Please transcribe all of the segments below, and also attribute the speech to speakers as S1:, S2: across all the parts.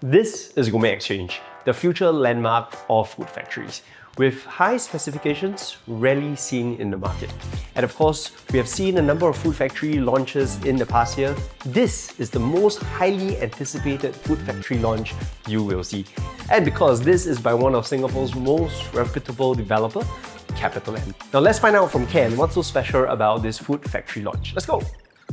S1: This is Gourmet Xchange, the future landmark of food factories, with high specifications rarely seen in the market. And of course, we have seen a number of food factory launches in the past year. This is the most highly anticipated food factory launch you will see. And because this is by one of Singapore's most reputable developer, CapitaLand. Now let's find out from Ken what's so special about this food factory launch. Let's go!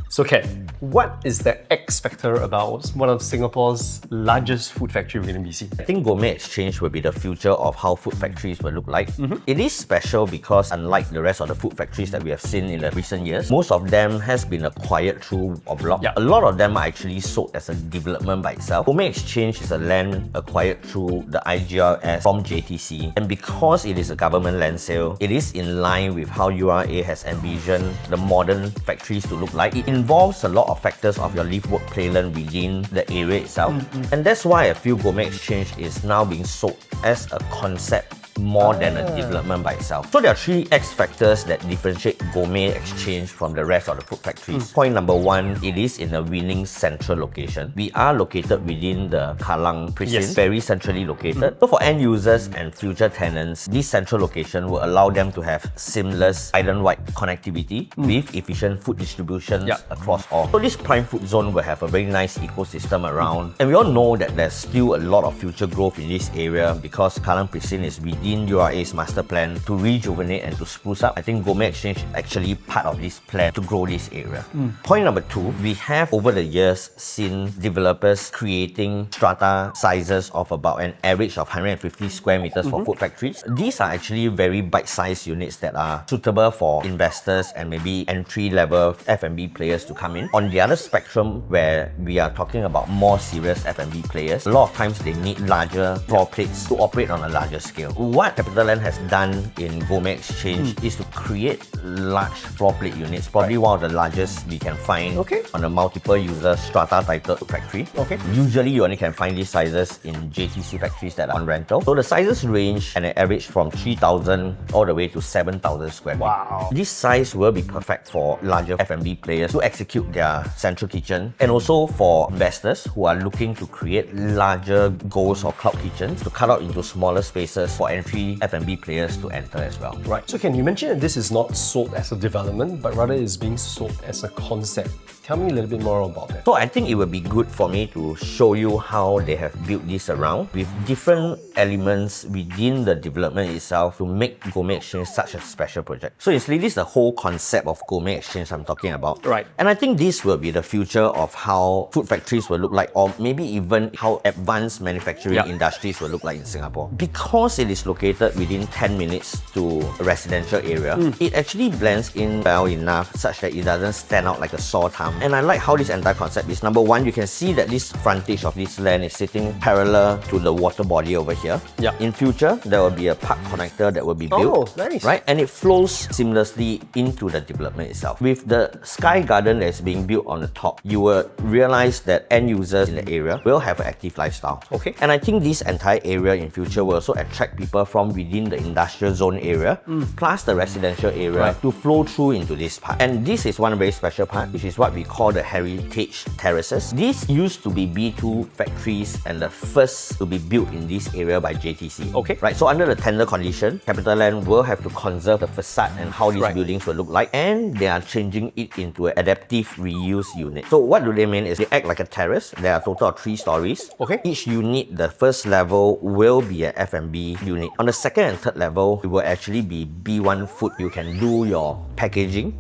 S1: So Ken, what is the X factor about one of Singapore's largest food factory within BC?
S2: I think Gourmet Xchange will be the future of how food factories will look like. It is special because unlike the rest of the food factories that we have seen in the recent years, most of them has been acquired through a block. A lot of them are actually sold as a development by itself. Gourmet Xchange is a land acquired through the IGRS from JTC, and because it is a government land sale, it is in line with how URA has envisioned the modern factories to look like. It involves a lot of factors of your live work playland within the area itself. And that's why I feel Gourmet Xchange is now being sold as a concept more than a development by itself. So there are three X factors that differentiate Gourmet Xchange from the rest of the food factories. Point number one, it is in a winning central location. We are located within the Kallang precinct, very centrally located. So for end users and future tenants, this central location will allow them to have seamless island-wide connectivity with efficient food distributions across all. So this prime food zone will have a very nice ecosystem around. And we all know that there's still a lot of future growth in this area because Kallang precinct is within URA's master plan to rejuvenate and to spruce up. I think Gourmet Xchange is actually part of this plan to grow this area. Point number two, we have over the years seen developers creating strata sizes of about an average of 150 square meters for food factories. These are actually very bite-sized units that are suitable for investors and maybe entry-level F&B players to come in. On the other spectrum, where we are talking about more serious F&B players, a lot of times they need larger floor plates to operate on a larger scale. What CapitaLand has done in Gourmet Xchange is to create large floor plate units, probably one of the largest we can find on a multiple user strata titled factory. Usually you only can find these sizes in JTC factories that are on rental. So the sizes range and an average from 3,000 all the way to 7,000 square meters. This size will be perfect for larger F&B players to execute their central kitchen, and also for investors who are looking to create larger ghost or cloud kitchens to cut out into smaller spaces for entry F&B players to enter as well.
S1: Right. So Ken, you mentioned that this is not sold as a development, but rather is being sold as a concept. Tell me a little bit more about that.
S2: So I think it would be good for me to show you how they have built this around with different elements within the development itself to make Gourmet Xchange such a special project. So it's really the whole concept of Gourmet Xchange I'm talking about.
S1: Right.
S2: And I think this will be the future of how food factories will look like, or maybe even how advanced manufacturing industries will look like in Singapore. Because it is located within 10 minutes to a residential area, it actually blends in well enough such that it doesn't stand out like a sore thumb. And I like how this entire concept is. Number one, you can see that this frontage of this land is sitting parallel to the water body over here. In future, there will be a park connector that will be built. Right? And it flows seamlessly into the development itself. With the sky garden that's being built on the top, you will realize that end users in the area will have an active lifestyle. And I think this entire area in future will also attract people from within the industrial zone area, plus the residential area to flow through into this part. And this is one very special part, which is what we call the heritage terraces. These used to be B2 factories and the first to be built in this area by JTC. Right, so under the tender condition, CapitaLand will have to conserve the facade and how these buildings will look like, and they are changing it into an adaptive reuse unit. So what do they mean is they act like a terrace. There are a total of 3 stories. Each unit, the first level will be an F&B unit. On the second and third level, it will actually be B1 food. You can do your packaging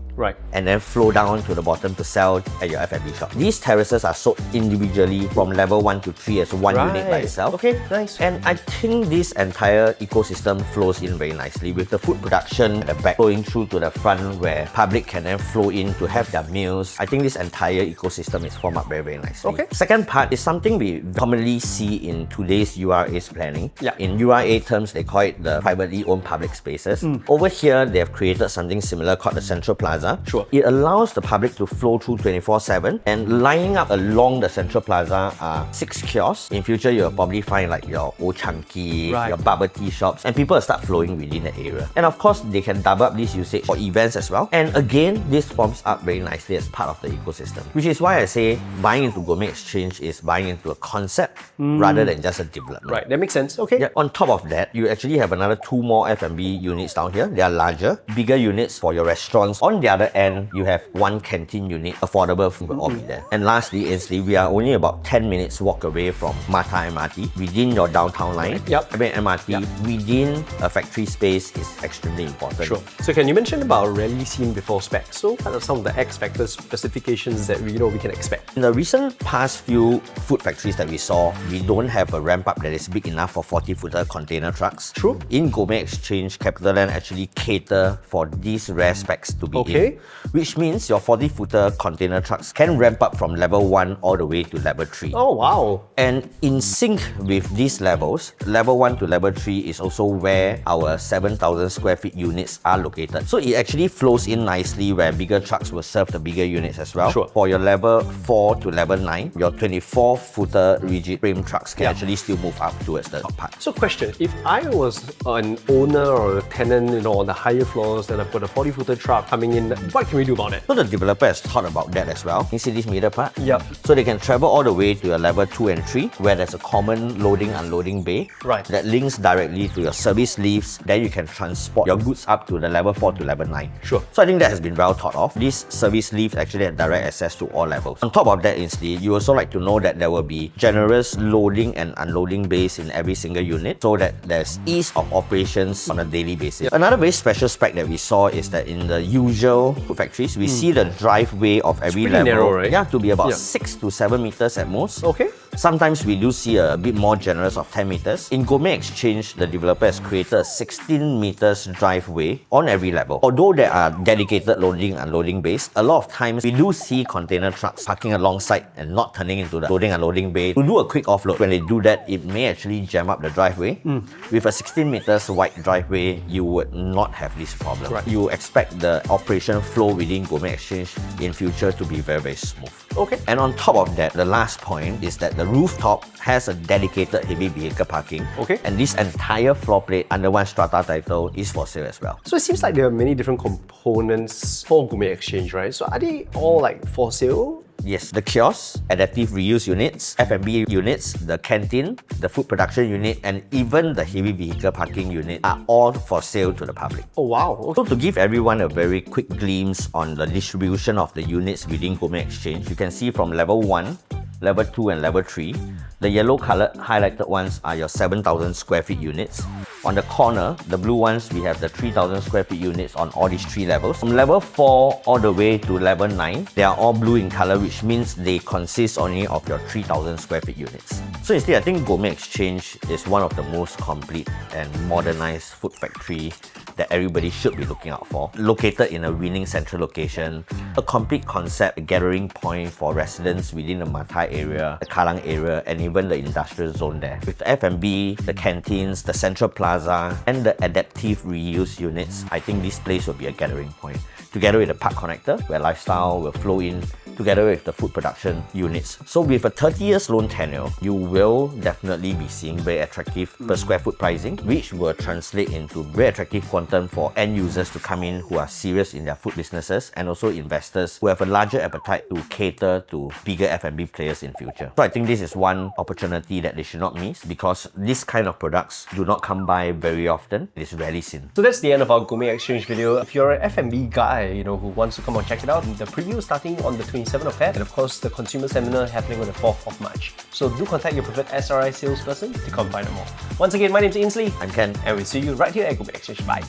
S2: and then flow down to the bottom to sell at your F&B shop. These terraces are sold individually from level 1 to 3 as one unit by itself.
S1: Nice.
S2: And I think this entire ecosystem flows in very nicely with the food production at the back flowing through to the front where public can then flow in to have their meals. I think this entire ecosystem is formed up very, very nicely. Second part is something we commonly see in today's URA's planning. In URA terms, they call it the privately owned public spaces. Over here, they have created something similar called the Central Plaza Plaza.
S1: Sure.
S2: It allows the public to flow through 24/7, and lining up along the Central Plaza are 6 kiosks. In future, you'll probably find like your Old Chunky,
S1: Right.
S2: your bubble tea shops, and people will start flowing within the area. And of course, they can double up this usage for events as well. And again, this forms up very nicely as part of the ecosystem, which is why I say buying into Gourmet Xchange is buying into a concept rather than just a development.
S1: Right, that makes sense. Okay.
S2: Yeah, on top of that, you actually have another 2 more F&B units down here. They are larger, bigger units for your restaurants. On the other end, you have 1 canteen unit. Affordable food will all be there. And lastly, Ainsley, we are only about 10 minutes walk away from Mata MRT within your downtown line.
S1: Yep.
S2: I mean, MRT within a factory space is extremely important.
S1: Sure. So can you mention about rarely seen before specs? So what are some of the X factor specifications that we can expect?
S2: In the recent past few food factories that we saw, we don't have a ramp up that is big enough for 40-footer container trucks.
S1: True.
S2: In Gourmet Xchange, CapitaLand actually cater for these rare specs to be in, which means your 40-footer container trucks can ramp up from level 1 all the way to level 3.
S1: Oh, wow.
S2: And in sync with these levels, level 1 to level 3 is also where our 7,000 square feet units are located. So it actually flows in nicely where bigger trucks will serve the bigger units as well.
S1: Sure.
S2: For your level 4 to level 9, your 24-footer rigid frame trucks can actually still move up towards the top part.
S1: So question, if I was an owner or a tenant, on the higher floors, and I've got a 40-footer truck coming in, what can we do about it?
S2: So the developer has thought about that as well. You see this middle part?
S1: Yep.
S2: So they can travel all the way to your level 2 and 3, where there's a common loading unloading bay.
S1: Right.
S2: That links directly to your service lifts. Then you can transport your goods up to the level 4 to level 9.
S1: Sure.
S2: So I think that has been well thought of. This service lift actually have direct access to all levels. On top of that, Ainsley, you also like to know that there will be generous loading and unloading bays in every single unit so that there's ease of operations on a daily basis. Another very special spec that we saw is that in the usual food factories, we see the driveway of every
S1: pretty
S2: level
S1: narrow, right?
S2: to be about 6 to 7 meters at most.
S1: Okay.
S2: Sometimes we do see a bit more generous of 10 meters. In Gourmet Xchange, the developer has created a 16 meters driveway on every level. Although there are dedicated loading and unloading bays, a lot of times we do see container trucks parking alongside and not turning into the loading and unloading bay to do a quick offload. When they do that, it may actually jam up the driveway. With a 16 meters wide driveway, you would not have this problem.
S1: Right.
S2: You expect the operation flow within Gourmet Xchange in future to be very, very smooth.
S1: Okay.
S2: And on top of that, the last point is that the rooftop has a dedicated heavy vehicle parking.
S1: Okay.
S2: And this entire floor plate under one Strata title is for sale as well.
S1: So it seems like there are many different components for Gourmet Xchange, right? So are they all like for sale?
S2: Yes, the kiosks, adaptive reuse units, F&B units, the canteen, the food production unit, and even the heavy vehicle parking unit are all for sale to the public.
S1: Oh, wow. Okay.
S2: So to give everyone a very quick glimpse on the distribution of the units within Gourmet Xchange, you can see from level 1, level 2 and level 3, the yellow colored highlighted ones are your 7,000 square feet units. On the corner, the blue ones, we have the 3,000 square feet units on all these 3 levels. From level 4 all the way to level 9, they are all blue in color, which means they consist only of your 3,000 square feet units. So instead, I think Gourmet Xchange is one of the most complete and modernized food factory that everybody should be looking out for. Located in a winning central location, a complete concept, a gathering point for residents within the Matai area, the Kallang area, and even the industrial zone there. With the F&B, the canteens, the central plaza, and the adaptive reuse units, I think this place will be a gathering point. Together with the park connector, where lifestyle will flow in, together with the food production units. So with a 30 years loan tenure, you will definitely be seeing very attractive per square foot pricing, which will translate into very attractive quantum for end users to come in who are serious in their food businesses, and also investors who have a larger appetite to cater to bigger F&B players in future. So I think this is one opportunity that they should not miss, because this kind of products do not come by very often. It is rarely seen.
S1: So that's the end of our Gourmet Xchange video. If you're an F&B guy, who wants to come and check it out, the preview is starting on the 27th of Feb, and of course the consumer seminar happening on the 4th of March. So do contact your preferred SRI salesperson to come find out more. Once again, my name is Ainsley.
S2: I'm Ken.
S1: And we'll see you right here at Gourmet Xchange. Bye.